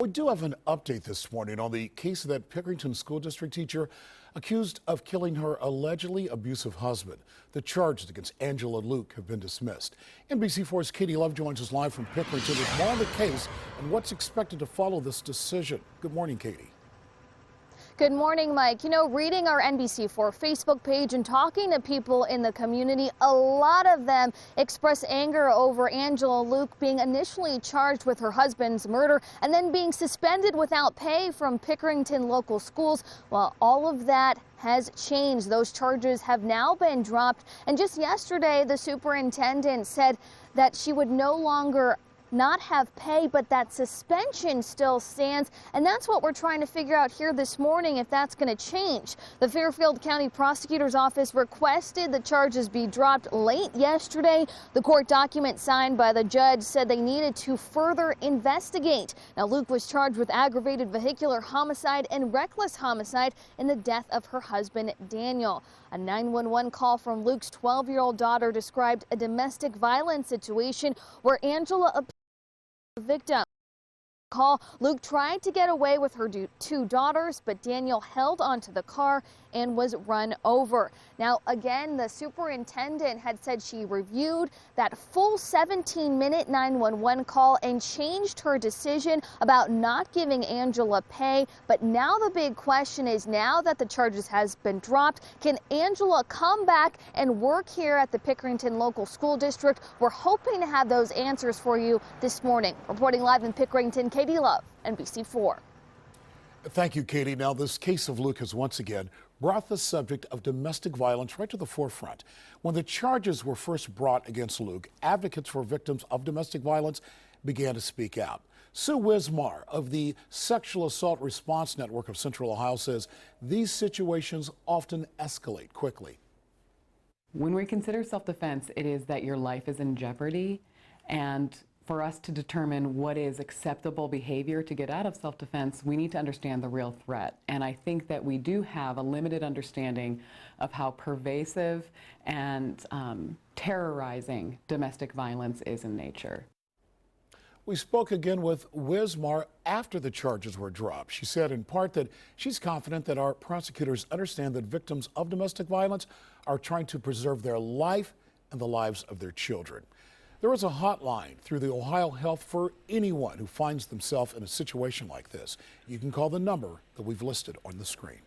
We do have an update this morning on the case of that Pickerington school district teacher accused of killing her allegedly abusive husband. The charges against Angela Luke have been dismissed. NBC4's Katie Love joins us live from Pickerington with more on the case and what's expected to follow this decision. Good morning, Katie. Good morning, Mike. You know, reading our NBC4 Facebook page and talking to people in the community, a lot of them express anger over Angela Luke being initially charged with her husband's murder and then being suspended without pay from Pickerington local schools. Well, all of that has changed. Those charges have now been dropped. And just yesterday, the superintendent said that she would no longer not have pay, but that suspension still stands, and that's what we're trying to figure out here this morning, if that's going to change. The Fairfield County Prosecutor's Office requested the charges be dropped late yesterday. The court document signed by the judge said they needed to further investigate. Now, Luke was charged with aggravated vehicular homicide and reckless homicide in the death of her husband, Daniel. A 911 call from Luke's 12-year-old daughter described a domestic violence situation where Angela appeared the victim. Call, Luke tried to get away with her two daughters, but Daniel held onto the car and was run over. Now, again, the superintendent had said she reviewed that full 17-minute 911 call and changed her decision about not giving Angela pay. But now the big question is, now that the charges has been dropped, can Angela come back and work here at the Pickerington local school district? We're hoping to have those answers for you this morning. Reporting live in Pickerington, Katie Love, NBC4. Thank you, Katie. Now, this case of Luke has once again brought the subject of domestic violence right to the forefront. When the charges were first brought against Luke, advocates for victims of domestic violence began to speak out. Sue Wismar of the Sexual Assault Response Network of Central Ohio says these situations often escalate quickly. When we consider self-defense, it is that your life is in jeopardy, and for us to determine what is acceptable behavior to get out of self-defense, we need to understand the real threat. And I think that we do have a limited understanding of how pervasive and terrorizing domestic violence is in nature. We spoke again with Wismar after the charges were dropped. She said in part that she's confident that our prosecutors understand that victims of domestic violence are trying to preserve their life and the lives of their children. There is a hotline through the Ohio Health for anyone who finds themselves in a situation like this. You can call the number that we've listed on the screen.